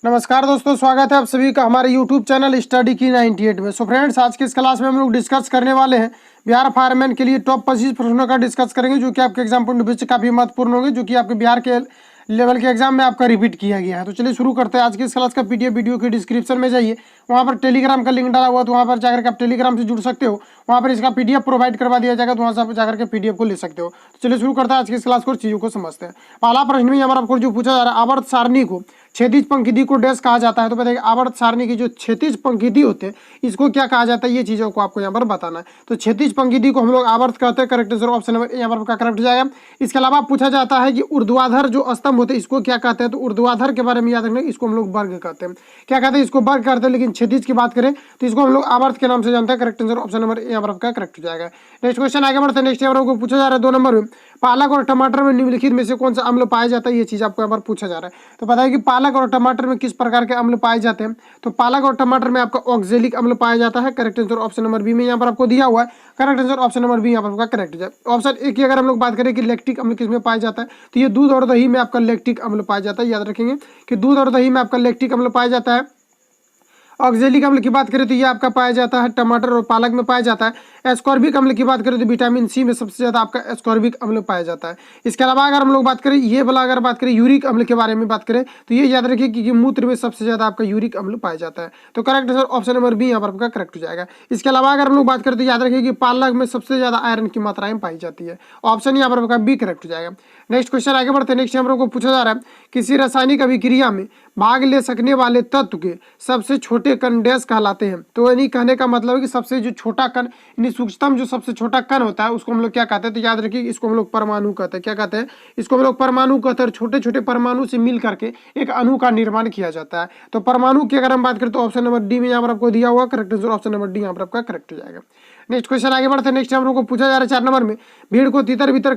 नमस्कार दोस्तों, स्वागत है आप सभी का हमारे YouTube चैनल स्टडी की 98 में। फ्रेंड्स, आज की इस क्लास में हम लोग डिस्कस करने वाले हैं बिहार फायरमैन के लिए टॉप 25 प्रश्नों का डिस्कस करेंगे, जो कि आपके एग्जाम पॉइंट ऑफ व्यू से काफी महत्वपूर्ण होंगे, जो कि आपके बिहार के लेवल के एग्जाम में आपका रिपीट किया गया है। तो चलिए शुरू करते हैं। आज की इस क्लास का पीडीएफ वीडियो के डिस्क्रिप्शन में जाइए, वहाँ पर टेलीग्राम का लिंक डाला हुआ, तो वहाँ पर जाकर के आप टेलीग्राम से जुड़ सकते हो। वहाँ पर इसका पीडीएफ प्रोवाइड करवा दिया जाएगा, तो वहाँ से आप जाकर के पीडीएफ को ले सकते हो। तो चलिए शुरू करते हैं आज की इस क्लास को, चीजों को समझते हैं। पहला प्रश्न भी हमारा आपको जो पूछा जा रहा है, आवर्त सारणी को क्षैतिज पंक्ति को डैश कहा जाता है। तो बताइए आवर्त सारणी की जो क्षैतिज पंक्ति होते हैं इसको क्या कहा जाता है, ये चीजों को आपको यहाँ पर बताना है। तो क्षैतिज पंक्ति को हम लोग आवर्त कहते हैं। करेक्ट आंसर ऑप्शन नंबर यहाँ पर करेक्ट हो जाएगा। इसके अलावा पूछा जाता है कि ऊर्ध्वाधर जो स्तंभ होते हैं इसको क्या कहते हैं। तो ऊर्ध्वाधर के बारे में याद रखना, इसको हम लोग वर्ग कहते हैं। क्या कहते हैं, इसको वर्ग करते हैं, लेकिन क्षैतिज की बात करें तो इसको हम लोग आवर्त के नाम से जानते हैं। करेक्ट आंसर ऑप्शन नंबर यहाँ पर आपका करेक्ट हो जाएगा। नेक्स्ट क्वेश्चन आगे बढ़ते हैं। नेक्स्ट यहाँ पर पूछा जा रहा है 2 नंबर में, पालक और टमाटर में निम्नलिखित में से कौन सा अम्ल पाया जाता है, ये चीज आपको यहाँ पर पूछा जा रहा है। तो बताइए कि पालक और टमाटर में किस प्रकार के अम्ल पाए जाते हैं। तो पालक और टमाटर में आपका ऑक्जेलिक अम्ल पाया जाता है। Correct answer option number B में यहाँ पर आपको दिया हुआ है। Correct answer option number B यहाँ पर आपका करेक्ट हो जाए। ऑप्शन ए की अगर हम लोग बात करें कि लैक्टिक अम्ल किसमें पाया जाता है, तो ये दूध और दही में आपका लैक्टिक अम्ल पाया जाता है। याद रखेंगे कि दूध और दही में आपका लैक्टिक अम्ल पाया जाता है। ऑक्जेलिक अम्ल की बात करें तो ये आपका पाया जाता है टमाटर और पालक में पाया जाता है। एस्कॉर्बिक अम्ल की बात करें तो विटामिन सी में सबसे ज्यादा आपका एस्कॉर्बिक अम्ल पाया जाता है। इसके अलावा अगर हम लोग बात करें ये वाला, अगर बात करें यूरिक अम्ल के बारे में बात करें तो ये याद रखिए कि मूत्र में सबसे ज्यादा आपका यूरिक अम्ल पाया जाता है। तो correct answer option number B यहाँ पर आपका करेक्ट हो जाएगा। इसके अलावा अगर हम लोग बात करें तो याद रखिए कि पालक में सबसे ज्यादा आयरन की मात्राएं पाई जाती है। ऑप्शन यहाँ पर आपका बी करेक्ट हो जाएगा। नेक्स्ट क्वेश्चन आगे बढ़ते हैं। नेक्स्ट हम लोग को पूछा जा रहा है, किसी रासायनिक अभिक्रिया में भाग ले सकने वाले तत्व के सबसे छोटे कण डैश कहलाते हैं। तो यानी कहने का मतलब है कि सबसे जो छोटा कण, यानी सूक्ष्मतम जो सबसे छोटा कण होता है उसको हम लोग क्या कहते हैं। तो याद रखिए इसको हम लोग परमाणु कहते हैं। क्या कहते हैं, इसको हम लोग परमाणु कहते हैं। छोटे छोटे परमाणु से मिल करके एक अणु का निर्माण किया जाता है। तो परमाणु की अगर हम बात करें तो ऑप्शन नंबर डी में यहाँ पर आपको दिया हुआ। Correct answer option number D यहाँ पर आपका करेक्ट हो जाएगा। नेक्स्ट क्वेश्चन आगे बढ़ते हैं। नेक्स्ट हम लोग को पूछा जा रहा है 4 नंबर में, भीड़ को तितर बितर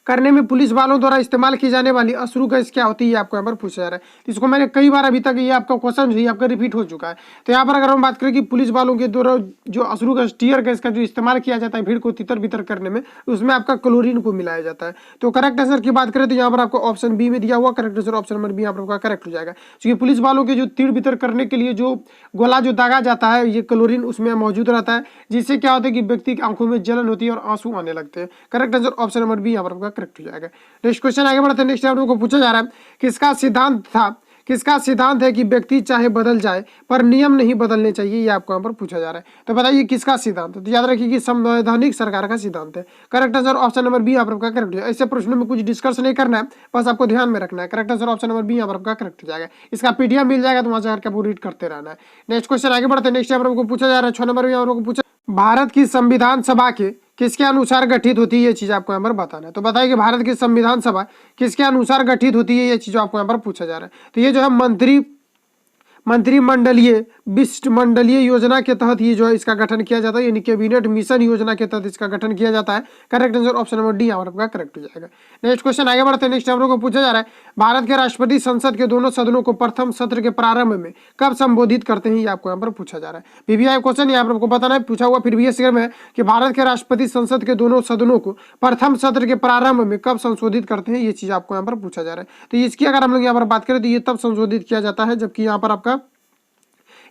करने में पुलिस वालों द्वारा इस्तेमाल की जाने वाली अश्रु गैस क्या होती है, आपको यहाँ पर पूछा जा रहा है। तो इसको मैंने कई बार अभी तक ये आपका क्वेश्चन जो है आपका रिपीट हो चुका है। तो यहाँ पर अगर हम बात करें कि पुलिस वालों के द्वारा जो अश्रु गैस, टीयर गैस का जो इस्तेमाल किया जाता है भीड़ को तितर बितर करने में, उसमें आपका क्लोरीन को मिलाया जाता है। तो करेक्ट आंसर की बात करें तो यहाँ पर आपको ऑप्शन बी में दिया हुआ। Correct answer option number B यहाँ पर आपका करेक्ट हो जाएगा। क्योंकि पुलिस वालों के जो तीर बितर करने के लिए जो गोला जो दागा जाता है, ये क्लोरीन उसमें मौजूद रहता है, जिससे क्या होता है कि व्यक्ति की आंखों में जलन होती है और आंसू आने लगते हैं। Correct answer option number B यहाँ पर आपका करेक्ट हो जाएगा। नेक्स्ट क्वेश्चन आगे बढ़ते हैं। नेक्स्ट हम लोग को पूछा जा रहा है, किसका सिद्धांत है कि व्यक्ति चाहे बदल जाए पर नियम नहीं बदलने चाहिए, ये आपको यहाँ पर पूछा जा रहा है। तो बताइए किसका सिद्धांत है। तो याद रखिए कि संवैधानिक सरकार का सिद्धांत है। Correct answer option number B यहाँ पर आपका करेक्ट हो जाएगा। ऐसे प्रश्नों में कुछ डिस्कस नहीं करना है, बस आपको ध्यान में रखना है। Correct answer option number B यहाँ पर आपका करेक्ट हो जाएगा। इसका पीडीएफ मिल जाएगा, तो वहां से जाकर आपको रीड करते रहना है। नेक्स्ट क्वेश्चन आगे बढ़ते हैं। नेक्स्ट यहाँ पर आपको पूछा जा रहा है 6 नंबर में यहाँ पर पूछा, भारत की संविधान सभा के किसके अनुसार गठित होती है, ये चीज आपको यहाँ पर बताना है। तो बताइए कि भारत की संविधान सभा किसके अनुसार गठित होती है, ये चीज आपको यहाँ पर पूछा जा रहा है। तो ये जो है मंत्रिमंडलीय योजना के तहत ये जो है इसका गठन किया जाता है, यानी कैबिनेट मिशन योजना के तहत इसका गठन किया जाता है। Correct answer option number D यहाँ पर आपका करेक्ट हो जाएगा। नेक्स्ट क्वेश्चन आगे बढ़ते हैं। नेक्स्ट हम लोग को पूछा जा रहा है, भारत के राष्ट्रपति संसद के दोनों सदनों को प्रथम सत्र के प्रारंभ में कब संबोधित करते हैं, ये आपको यहाँ पर पूछा जा रहा है। पीवीआई क्वेश्चन यहाँ पर आपको बताना है, पूछा हुआ प्रीवियस ईयर में कि भारत के राष्ट्रपति संसद के दोनों सदनों को प्रथम सत्र के प्रारंभ में कब संशोधित करते हैं, ये चीज आपको यहाँ पर पूछा जा रहा है। तो इसकी अगर हम लोग यहाँ पर बात करें तो ये तब संशोधित किया जाता है जबकि यहाँ पर आपका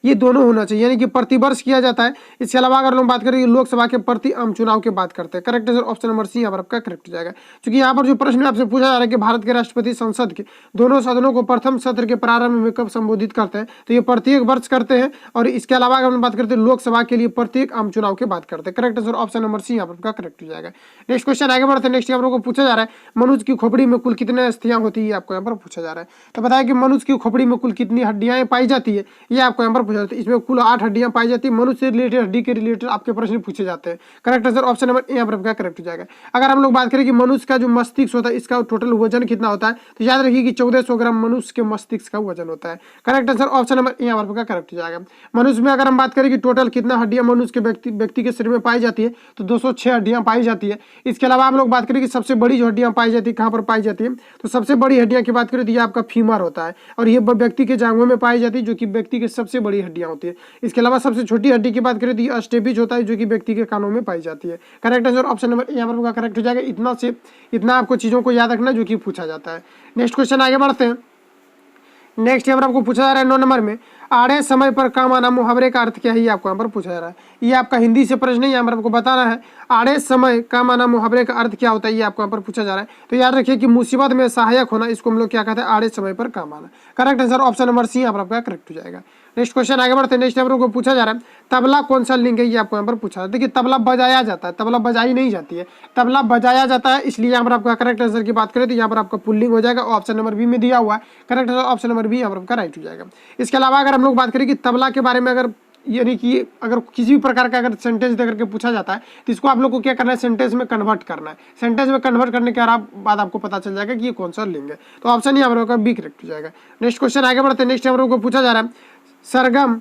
ये दोनों होना चाहिए, यानी कि प्रतिवर्ष किया जाता है। इसके अलावा अगर हम बात करें लोकसभा के प्रति आम चुनाव की बात करते हैं। Correct answer option number C यहाँ पर आपका करेक्ट हो जाएगा। क्योंकि यहाँ पर जो प्रश्न आपसे पूछा जा रहा है कि भारत के राष्ट्रपति संसद के दोनों सदनों को प्रथम सत्र के प्रारंभ में कब संबोधित करते हैं, तो ये प्रत्येक वर्ष करते हैं। और इसके अलावा अगर हम बात करते हैं लोकसभा के लिए प्रत्येक आम चुनाव की बात करते हैं। Correct answer option number C यहाँ पर आपका करेक्ट हो जाएगा। नेक्स्ट क्वेश्चन आगे बढ़ते हैं। नेक्स्ट हम लोग को पूछा जा रहा है, मनुष्य की खोपड़ी में कुल कितने अस्थियां होती है, आपको यहाँ पर पूछा जा रहा है। तो बताया कि मनुष्य की खोपड़ी में कुल कितनी हड्डियां पाई जाती है, ये आपको यहाँ पर पूछा जाता है। इसमें कुल 8 हड्डियां पाई जाती है। मनुष्य से रिलेटेड हड्डी के रिलेटेड आपके प्रश्न पूछे जाते हैं। करेक्ट आंसर ऑप्शन नंबर यहाँ पर आपका करेक्ट हो जाएगा। अगर हम लोग बात करें कि मनुष्य का जो मस्तिष्क होता है इसका टोटल वजन कितना होता है, तो याद रखिए कि 1400 ग्राम मनुष्य के मस्तिष्क का वजन होता है। करेक्ट आंसर ऑप्शन नंबर यहाँ पर आपका करेक्ट हो जाएगा। मनुष्य में अगर हम बात करें कि टोटल कितना हड्डियां मनुष्य के व्यक्ति के शरीर में पाई जाती है, तो 206 हड्डियां पाई जाती है। इसके अलावा हम लोग बात करें कि सबसे बड़ी जो हड्डियां पाई जाती है कहाँ पर पाई जाती है, तो सबसे बड़ी हड्डियां की बात करें तो ये आपका फीमर होता है, और ये व्यक्ति के जांघों में पाई जाती है, जो कि व्यक्ति की सबसे बड़ी हड्डियां होती है। इसके अलावा सबसे छोटी हड्डी की बात करें तो ये स्टेपिज होता है, जो कि व्यक्ति के कानों में पाई जाती है। करेक्ट आंसर ऑप्शन नंबर यहाँ पर करेक्ट हो जाएगा। इतना आपको चीजों को याद रखना जो कि पूछा जाता है। नेक्स्ट क्वेश्चन आगे बढ़ते हैं नेक्स्ट यहाँ पर आपको पूछा जा रहा है 9 नंबर में, आड़े समय पर काम आना मुहावरे का अर्थ क्या है, ये आपको यहाँ पर पूछा जा रहा है। ये आपका हिंदी से प्रश्न है, यहाँ पर आपको बताना है आड़े समय काम आना मुहावरे का अर्थ क्या होता है, ये आपको यहाँ पर पूछा जा रहा है। तो याद रखिए कि मुसीबत में सहायक होना, इसको हम लोग क्या कहते हैं, आड़े समय पर काम आना। Correct answer option number C यहाँ पर आपका करेक्ट हो जाएगा। नेक्स्ट क्वेश्चन आगे बढ़ते हैं। नेक्स्ट यहाँ पर पूछा जा रहा है तबला कौन सा लिंग है, ये आपको यहाँ पर पूछा है। देखिए तबला बजाया जाता है, तबला बजाई नहीं जाती है, तबला बजाया जाता है, इसलिए यहाँ पर आपका करेक्ट आंसर की बात करें तो यहाँ पर आपका पुल्लिंग हो जाएगा। ऑप्शन नंबर बी में दिया हुआ है, correct answer option number B यहाँ पर आपका राइट हो जाएगा। इसके अलावा अगर हम लोग बात करें कि तबला के बारे में, अगर यानी कि अगर किसी भी प्रकार का अगर सेंटेंस देकर के पूछा जाता है तो इसको आप लोग को क्या करना है, सेंटेंस में कन्वर्ट करना है। सेंटेंस में कन्वर्ट करने के बाद आपको पता चल जाएगा कि ये कौन सा लिंग है। तो ऑप्शन यहाँ पर आपका बी करेक्ट हो जाएगा। नेक्स्ट क्वेश्चन आगे बढ़ते हैं। नेक्स्ट यहाँ पर पूछा जा रहा है सरगम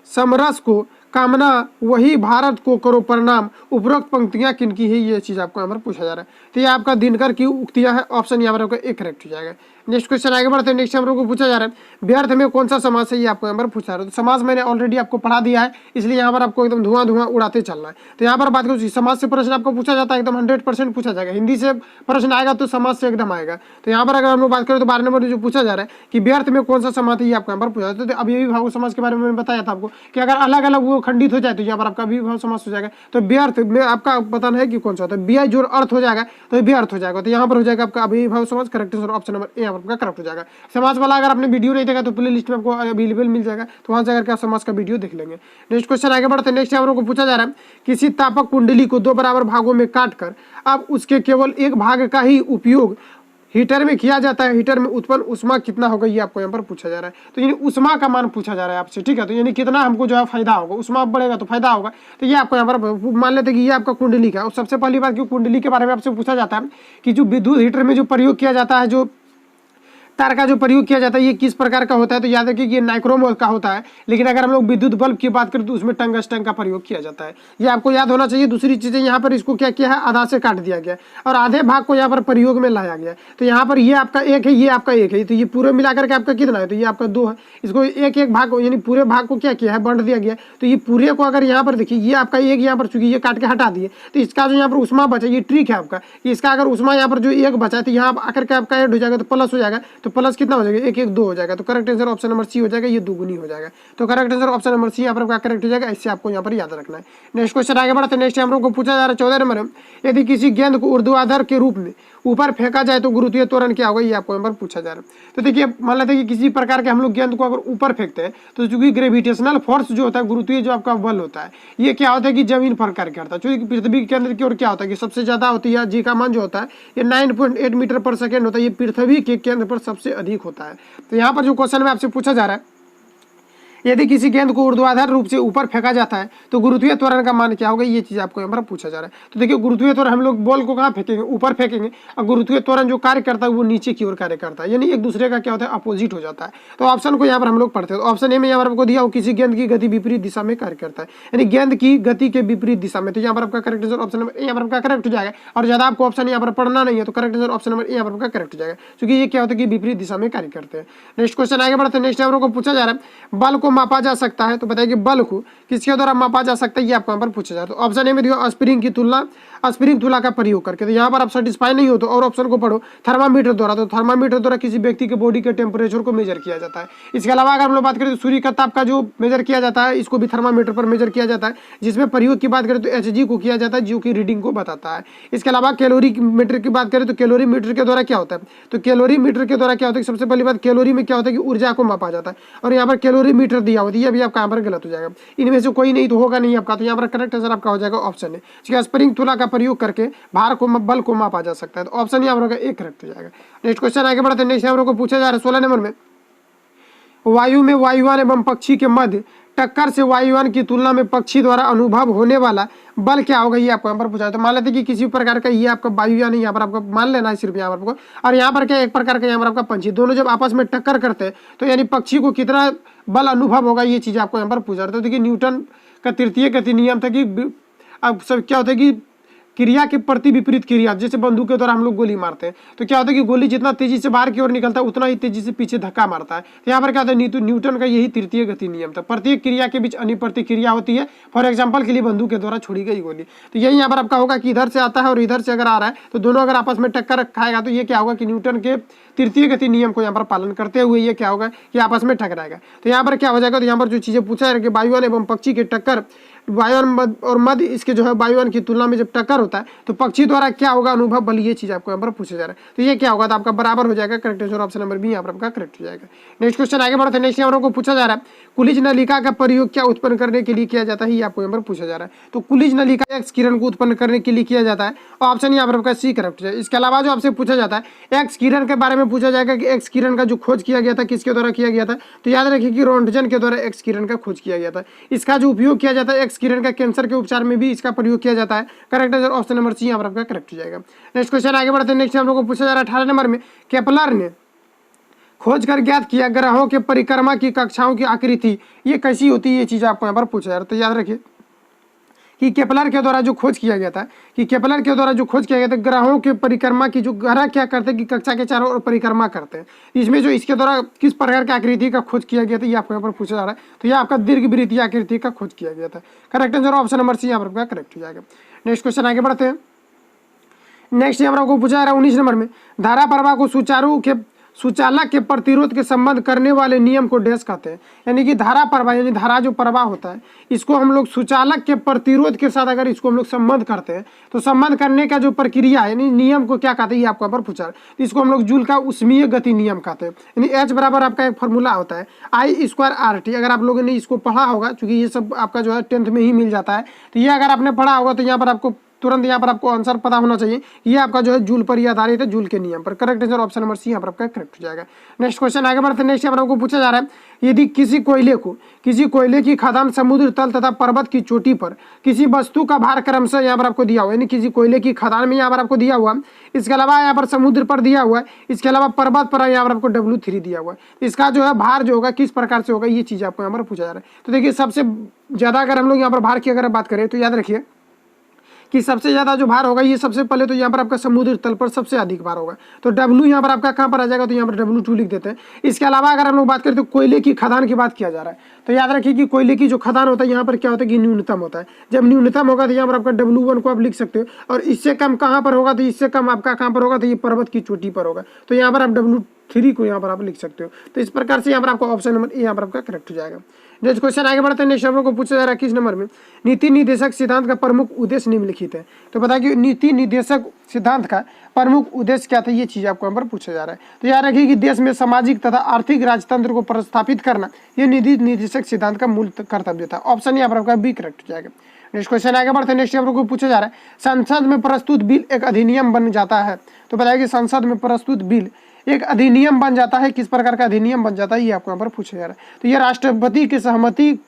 समरस को कामना वही भारत को करो प्रणाम, उपरोक्त पंक्तियां किनकी है, ये चीज आपको यहाँ पर पूछा जा रहा है। तो ये आपका दिनकर की उक्तियां है, ऑप्शन यहाँ पर आपका एक करेक्ट हो जाएगा। नेक्स्ट क्वेश्चन आगे बढ़ते हैं। नेक्स्ट हम लोग को पूछा जा रहा है व्यर्थ में कौन सा समास है, ये आपको यहाँ पर पूछा जा रहा है। तो समास मैंने ऑलरेडी आपको पढ़ा दिया है, इसलिए यहाँ पर आपको एकदम धुआं उड़ाते चलना है। तो यहाँ पर बात करूँ समाज से प्रश्न आपको पूछा जाता है, एकदम 100% पूछा जाएगा। हिंदी से प्रश्न आएगा तो समाज से एकदम आएगा। तो यहाँ पर अगर हम लोग बात करें तो 12 नंबर जो पूछा जा रहा है कि व्यर्थ में कौन सा समास है, ये आपको यहाँ पर पूछा जाता है। तो अब ये भाव समाज के बारे में मैंने बताया था आपको कि अगर अलग अलग वो खंडित हो जाए तो यहाँ पर आपका विभाव समास हो जाएगा। तो व्यर्थ में आपका बताना है कि कौन सा होता है, व्यय जो अर्थ हो जाएगा तो व्यर्थ हो जाएगा। तो यहाँ पर हो जाएगा आपका अभिभाव समास, correct answer option number A यहाँ पर करेक्ट हो जाएगा। समाज वाला अगर आपने वीडियो नहीं देखा तो प्ले लिस्ट में आपको अवेलेबल मिल जाएगा, तो वहां जाकर के आप समाज का वीडियो देख लेंगे। नेक्स्ट क्वेश्चन आगे बढ़ते हैं। नेक्स्ट यहाँ पर पूछा जा रहा है किसी तापक कुंडली को 2 बराबर भागों में काटकर अब उसके केवल एक भाग का ही उपयोग हीटर में किया जाता है, हीटर में उत्पन्न उष्मा कितना होगा, ये आपको यहाँ पर पूछा जा रहा है। तो यानी उष्मा का मान पूछा जा रहा है आपसे, ठीक है। तो यानी कितना हमको जो है फायदा होगा, उष्मा बढ़ेगा तो फायदा होगा। तो ये आपको यहाँ पर मान लेते हैं कि ये आपका कुंडली का, और सबसे पहली बात कि कुंडली के बारे में आपसे पूछा जाता है कि जो विद्युत हीटर में जो प्रयोग किया जाता है, जो तार का जो प्रयोग किया जाता है, ये किस प्रकार का होता है। तो याद रखिए कि ये नाइक्रोम का होता है, लेकिन अगर हम लोग विद्युत बल्ब की बात करें तो उसमें टंगस्टन का प्रयोग किया जाता है, ये आपको याद होना चाहिए। दूसरी चीजें यहाँ पर इसको क्या किया है, आधा से काट दिया गया और आधे भाग को यहाँ पर प्रयोग में लाया गया। तो यहाँ पर ये आपका एक है, ये आपका एक है, तो ये पूरे मिलाकर के आपका कितना है, तो ये आपका 2 है। इसको एक एक भाग को यानी पूरे भाग को क्या किया है, बांट दिया गया। तो ये पूरे को अगर यहाँ पर देखिए, ये आपका एक यहाँ पर चूंकि ये काट के हटा दिए, तो इसका जो यहाँ पर उष्मा बचा, ये ट्रिक है आपका, इसका अगर उष्मा यहाँ पर जो एक बचा है तो यहाँ आकर के आपका ऐड हो जाएगा, तो प्लस हो जाएगा। तो प्लस कितना हो जाएगा, 1 1 2 हो जाएगा। तो correct answer option number C हो जाएगा, ये दुगुनी हो जाएगा। तो correct answer option number C यहाँ पर करेक्ट हो जाएगा, इससे आपको यहाँ पर याद रखना है। नेक्स्ट क्वेश्चन आगे बढ़ते हैं। नेक्स्ट हम लोग को पूछा जा रहा है 14 नंबर में, यदि किसी गेंद को ऊर्ध्वाधर के रूप में ऊपर फेंका जाए तो गुरुत्वीय त्वरण क्या होगा, ये आपको यहाँ पर पूछा जा रहा है। तो देखिए मान लेते हैं कि किसी प्रकार के हम लोग गेंद को अगर ऊपर फेंकते हैं तो चूंकि ग्रेविटेशनल फोर्स जो होता है, गुरुत्वीय जो आपका बल होता है, ये क्या होता है कि जमीन पर कार्य करता है। चूंकि पृथ्वी के केंद्र की ओर क्या होता है कि सबसे ज्यादा होती है, जी का मान जो होता है ये 9.8 मीटर पर सेकेंड होता है, ये पृथ्वी के केंद्र पर सबसे अधिक होता है। तो यहाँ पर जो क्वेश्चन में आपसे पूछा जा रहा है, यदि किसी गेंद को ऊर्ध्वाधर रूप से ऊपर फेंका जाता है तो गुरुत्वीय त्वरण का मान क्या होगा, ये चीज आपको यहाँ पर पूछा जा रहा है। तो देखिए गुरुत्वीय त्वरण हम लोग बॉल को कहाँ फेंकेंगे, ऊपर फेंकेंगे, और गुरुत्वीय त्वरण जो कार्य करता है वो नीचे की ओर कार्य करता है, यानी एक दूसरे का क्या होता है, अपोजिट हो जाता है। तो ऑप्शन को यहाँ पर हम लोग पढ़ते हैं। तो ऑप्शन ए में यहाँ पर आपको दिया हो किसी गेंद की गति विपरीत दिशा में कार्य करता है, यानी गेंद की गति के विपरीत दिशा में। तो यहाँ पर आपका करेक्ट आंसर ऑप्शन नंबर यहाँ पर आपका करेक्ट हो जाएगा। और ज्यादा आपको ऑप्शन यहाँ पर पढ़ना नहीं है, तो करेक्ट आंसर ऑप्शन नंबर यहाँ पर आपका करेक्ट हो जाएगा, क्योंकि ये क्या होता है कि विपरीत दिशा में कार्य करते हैं। नेक्स्ट क्वेश्चन आगे बढ़ते हैं। नेक्स्ट हम लोग को पूछा जा रहा है बल को मापा जा सकता है, तो बताइए कि बल को किसके द्वारा मापा जा सकता है, ये आपको यहाँ पर पूछा जाए। तो ऑप्शन ए में देखो स्प्रिंग की तुलना स्प्रिंग तुला का प्रयोग करके। तो यहाँ पर आप सेटिस्फाई नहीं हो तो और ऑप्शन को पढ़ो थर्मामीटर द्वारा। तो थर्मामीटर द्वारा किसी व्यक्ति के बॉडी के टेम्परेचर को मेजर किया जाता है। इसके अलावा अगर हम लोग बात करें तो सूर्य का ताप का जो मेजर किया जाता है, इसको भी थर्मामीटर पर मेजर किया जाता है। जिसमें प्रयोग की बात करें तो HG को किया जाता है, जो कि रीडिंग को बताता है। इसके अलावा कैलोरी मीटर की बात करें तो कैलोरी मीटर के द्वारा क्या होता है, तो कैलोरी मीटर के द्वारा क्या होता है, सबसे पहली बात कैलोरी में क्या होता है कि ऊर्जा को मापा जाता है, और यहाँ पर कैलोरी मीटर दिया होता है, ये भी आपका यहाँ पर गलत हो जाएगा। इनमें से कोई नहीं तो होगा नहीं आपका। तो यहाँ पर करेक्ट आंसर आपका हो जाएगा ऑप्शन है, स्प्रिंग तुला का प्रयोग करके भार को बल को मापा जा सकता है। तो ऑप्शन यहाँ पर एक करेक्ट हो जाएगा। नेक्स्ट क्वेश्चन आगे बढ़ते हैं। नेक्स्ट हम लोग को पूछा जा रहा है 16 नंबर में, वायु में वायुयान एवं पक्षी के मध्य टक्कर से वायुयान की तुलना में पक्षी द्वारा अनुभव होने वाला बल क्या होगा, ये आपको यहाँ पर पूछा है। तो मान लेते हैं कि किसी प्रकार का ये आपका वायुयान है, यहाँ पर आपको मान लेना है सिर्फ यहाँ पर आपको, और यहाँ पर क्या एक प्रकार का यहाँ पर आपका पंछी, दोनों जब आपस में टक्कर करते हैं तो यानी पक्षी को कितना बल अनुभव होगा, ये चीज आपको यहाँ पर पूछा रहा है। तो देखिए न्यूटन का तृतीय गति नियम था कि अब सब क्या होता है कि क्रिया के प्रति विपरीत क्रिया, जैसे बंदूक के द्वारा हम लोग गोली मारते हैं तो क्या होता है कि गोली जितना तेजी से बाहर की ओर निकलता है उतना ही तेजी से पीछे धक्का मारता है। तो यहाँ पर क्या होता है, न्यूटन का यही तृतीय गति नियम था। प्रत्येक क्रिया के बीच अनिप्रतिक्रिया होती है। फॉर एग्जाम्पल के लिए बंदूक के द्वारा छोड़ी गई गोली, तो यही यहाँ पर आपका होगा कि इधर से आता है और इधर से अगर आ रहा है तो दोनों अगर आपस में टक्कर खाएगा तो ये क्या होगा कि न्यूटन के तृतीय गति नियम को यहाँ पर पालन करते हुए ये क्या होगा कि आपस में टकराएगा। तो यहाँ पर क्या हो जाएगा, तो यहाँ पर जो चीजें पूछा है कि वायुयान एवं पक्षी के टक्कर, वायुयान और मध्य इसके जो है वायुयान की तुलना में जब टक्कर होता है तो पक्षी द्वारा क्या होगा अनुभव बल, ये चीज आपको यहाँ पर पूछा जा रहा है। तो ये क्या होगा, तो आपका बराबर हो जाएगा। Correct answer option number B यहाँ पर आपका करेक्ट हो जाएगा। नेक्स्ट क्वेश्चन आगे बढ़ते हैं। नेक्स्ट यहाँ को पूछा जा रहा है कुलिज नलिका का प्रयोग क्या उत्पन्न करने के लिए किया जाता है, ये आपको यहाँ पर पूछा जा रहा है। तो कुलिज नलिका एक्स किरण को उत्पन्न करने के लिए किया जाता है, ऑप्शन यहाँ पर आपका सी करेक्ट हो जाएगा। इसके अलावा जो आपसे पूछा जाता है एक्स किरण के बारे में पूछा जाएगा कि एक्स किरण का जो खोज किया गया था किसके द्वारा किया गया था, तो याद रखिए कि रोंटगन के द्वारा एक्स किरण का खोज किया गया था। इसका जो उपयोग किया जाता है एक्स किरण का कैंसर के उपचार में भी इसका प्रयोग किया जाता है। Correct answer option number C यहाँ पर आपका करेक्ट हो जाएगा। नेक्स्ट क्वेश्चन आगे बढ़ते हैं। नेक्स्ट हम लोग को पूछा जा रहा है 18 नंबर में, केपलर ने खोज कर ज्ञात किया ग्रहों के परिक्रमा की कक्षाओं की आकृति ये कैसी होती है, ये चीज आपको यहाँ पर पूछा जा रहा है। तो याद रखिए कि केपलर के द्वारा जो खोज किया गया था ग्रहों के परिक्रमा की, जो ग्रह क्या करते हैं कि कक्षा के चारों ओर परिक्रमा करते हैं, इसमें जो इसके द्वारा किस प्रकार की आकृति का खोज किया गया था ये आपको यहाँ पर पूछा जा रहा है। तो ये आपका दीर्घवृत्तीय आकृति का खोज किया गया था। Correct answer option number C यहाँ पर आपका करेक्ट हो जाएगा। नेक्स्ट क्वेश्चन आगे बढ़ते हैं। नेक्स्ट यहाँ को पूछा जा रहा है 19 नंबर में, धारा प्रवाह को सुचालक के प्रतिरोध के संबंध करने वाले नियम को डैश कहते हैं। यानी कि धारा प्रवाह, यानी धारा जो प्रवाह होता है इसको हम लोग सुचालक के प्रतिरोध के साथ अगर इसको हम लोग संबंध करते हैं तो संबंध करने का जो प्रक्रिया है यानी नियम को क्या कहते हैं ये आपको यहाँ पर पूछा है। तो इसको हम लोग जूल का उष्मीय गति नियम कहते हैं। यानी एच बराबर आपका एक फॉर्मूला होता है I²RT। अगर आप लोगों ने इसको पढ़ा होगा, चूंकि ये सब आपका जो है 10th में ही मिल जाता है, तो ये अगर आपने पढ़ा होगा तो यहाँ पर आपको तुरंत यहाँ पर आपको आंसर पता होना चाहिए। ये आपका जो है जूल पर ही आधारित है, जूल के नियम पर। Correct answer option number C यहाँ पर आपका करेक्ट हो जाएगा। नेक्स्ट क्वेश्चन आगे बढ़ते हैं। नेक्स्ट यहाँ पर आपको पूछा जा रहा है यदि किसी कोयले की खदान समुद्र तल तथा पर्वत की चोटी पर किसी वस्तु का भार क्रमशः यहाँ पर आपको दिया हुआ, यानी किसी कोयले की खदान में यहाँ पर आपको दिया हुआ, इसके अलावा यहाँ पर समुद्र पर दिया हुआ है, इसके अलावा पर्वत पर यहाँ पर आपको W3 दिया हुआ है। इसका जो है भार जो होगा किस प्रकार से होगा ये चीज आपको यहाँ पर पूछा जा रहा है। तो देखिए सबसे ज्यादा अगर हम लोग यहाँ पर भार की अगर बात करें तो याद रखिए कि सबसे ज्यादा जो भार होगा ये सबसे पहले तो यहाँ पर आपका समुद्र तल पर सबसे अधिक भार होगा। तो W यहाँ पर आपका कहाँ पर आ जाएगा, तो यहाँ पर W2 लिख देते हैं। इसके अलावा अगर हम लोग बात करें तो कोयले की खदान की बात किया जा रहा है, तो याद रखिए कि कोयले की जो खदान होता है यहाँ पर क्या होता है कि न्यूनतम होता है। जब न्यूनतम होगा तो यहाँ पर आपका W1 को आप लिख सकते हो, और इससे कम कहाँ पर होगा, तो इससे कम आपका कहाँ पर होगा, तो ये पर्वत की चोटी पर होगा। तो यहाँ पर आप W3 को यहाँ पर आप लिख सकते हो। तो इस प्रकार से यहाँ पर आपको ऑप्शन नंबर ए यहाँ पर आपका करेक्ट हो जाएगा। नेक्स्ट क्वेश्चन आगे बढ़ते हैं। नेक्स्ट हम लोग को पूछा जा रहा है किस नंबर में, नीति निर्देशक सिद्धांत का प्रमुख उद्देश्य निम्नलिखित है। तो बताइए कि नीति निर्देशक सिद्धांत का प्रमुख उद्देश्य क्या था, ये चीज आपको यहाँ पर पूछा जा रहा है। तो याद रखिए कि देश में सामाजिक तथा आर्थिक राजतंत्र को प्रस्थापित करना ये नीति निर्देशक सिद्धांत का मूल कर्तव्य था। ऑप्शन यहाँ पर आपका बी करेक्ट हो जाएगा। नेक्स्ट क्वेश्चन आगे बढ़ते हैं। नेक्स्ट हम लोग को पूछा जा रहा है संसद में प्रस्तुत बिल एक अधिनियम बन जाता है। तो बताइए कि संसद में प्रस्तुत बिल एक अधिनियम बन जाता है, किस प्रकार का अधिनियम बन जाता है ये आपको यहाँ पर पूछा जा रहा है। तो ये राष्ट्रपति की सहमति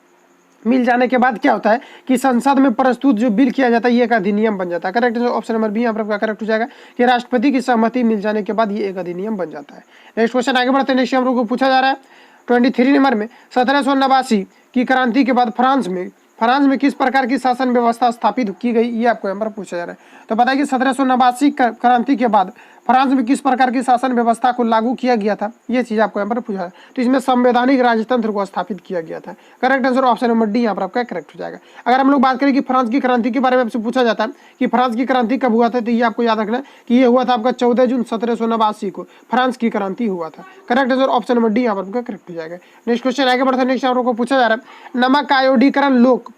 मिल जाने के बाद क्या होता है कि संसद में प्रस्तुत जो बिल किया जाता है ये एक अधिनियम बन जाता है। करेक्ट ऑप्शन नंबर बी यहाँ पर करेक्ट हो जाएगा कि राष्ट्रपति की सहमति मिल जाने के बाद ये एक अधिनियम बन जाता है। नेक्स्ट क्वेश्चन आगे बढ़ते हैं। नेक्स्ट हम लोग को पूछा जा रहा है 23 नंबर में 1789 की क्रांति के बाद फ्रांस में किस प्रकार की शासन व्यवस्था स्थापित की गई ये आपको यहाँ पर पूछा जा रहा है। तो बताइए कि 1789 क्रांति के बाद फ्रांस में किस प्रकार की शासन व्यवस्था को लागू किया गया था, ये चीज आपको यहाँ पर पूछा है। तो इसमें संवैधानिक राजतंत्र को स्थापित किया गया था। Correct answer option number D यहाँ पर आपका करेक्ट हो जाएगा। अगर हम लोग बात करें कि फ्रांस की क्रांति के बारे में आपसे पूछा जाता है कि फ्रांस की क्रांति कब हुआ था, तो ये आपको याद रखना है कि ये हुआ था आपका 14 जून 1789 को फ्रांस की क्रांति हुआ था। Correct answer option number D यहाँ पर आपका करेक्ट हो जाएगा। नेक्स्ट क्वेश्चन आगे बढ़ता है। नेक्स्ट हम लोग को पूछा जा रहा है नमक का आयोडीकरण लोक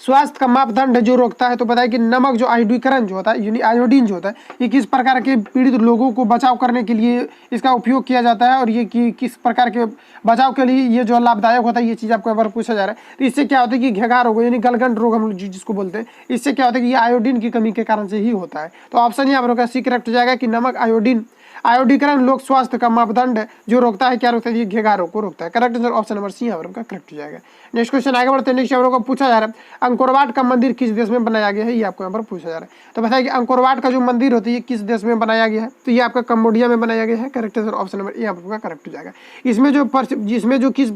स्वास्थ्य का मापदंड जो रोकता है। तो बताइए कि नमक जो आयोडीकरण जो होता है यानी आयोडीन जो होता है ये किस प्रकार के पीड़ित लोगों को बचाव करने के लिए इसका उपयोग किया जाता है, और ये किस प्रकार के बचाव के लिए ये जो लाभदायक होता है ये चीज आपको यहाँ पर पूछा जा रहा है। तो इससे क्या होता है कि घेघा रोग यानी गलगंड रोग हम जिसको बोलते हैं, इससे क्या होता है कि ये आयोडीन की कमी के कारण से ही होता है। तो ऑप्शन यहाँ पर सी करेक्ट हो जाएगा कि नमक आयोडीकरण लोक स्वास्थ्य का मापदंड जो रोकता है, क्या रोकता है, ये घेघा रोग को रोकता है। Correct answer option number C यहाँ पर करेक्ट हो जाएगा। नेक्स्ट क्वेश्चन आगे बढ़ते हैं। नेक्स्ट हम लोग को पूछा जा रहा है अंकोरवाट का मंदिर किस देश में बनाया गया है, ये आपको यहाँ पर पूछा जा रहा है। तो बताइए कि अंकोरवाट का जो मंदिर होती है किस देश में बनाया गया है, तो ये आपका कंबोडिया में बनाया गया है। Correct answer option number A आपका करेक्ट हो जाएगा। इसमें जो किस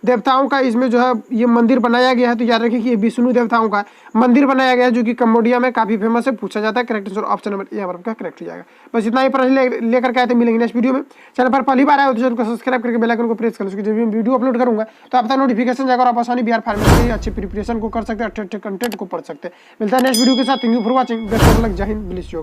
देवताओं का इसमें जो है ये मंदिर बनाया गया है, तो याद रखिए कि ये विष्णु देवताओं का मंदिर बनाया गया है जो कि कंबोडिया में काफी फेमस है, पूछा जाता है। Correct answer option number A आपका करेक्ट हो जाएगा। बस इतना ही प्रश्न लेकर के आए थे, मिलेंगे नेक्स्ट वीडियो में। चैनल पर पहली बार आए हो तो चैनल को सब्सक्राइब करके बेल आइकन को प्रेस कर लो, जब भी वीडियो अपलोड करूंगा तो आप तक नोटिफिकेशन जाएगा और आप आसानी बिहार फार्मेसी की अच्छी प्रिपरेशन को कर सकते हैं, अच्छे कंटेंट को पढ़ सकते हैं। मिलता है नेक्स्ट वीडियो के साथ। Thank you for watching, best of luck, जय हिंद, ब्लेस यू।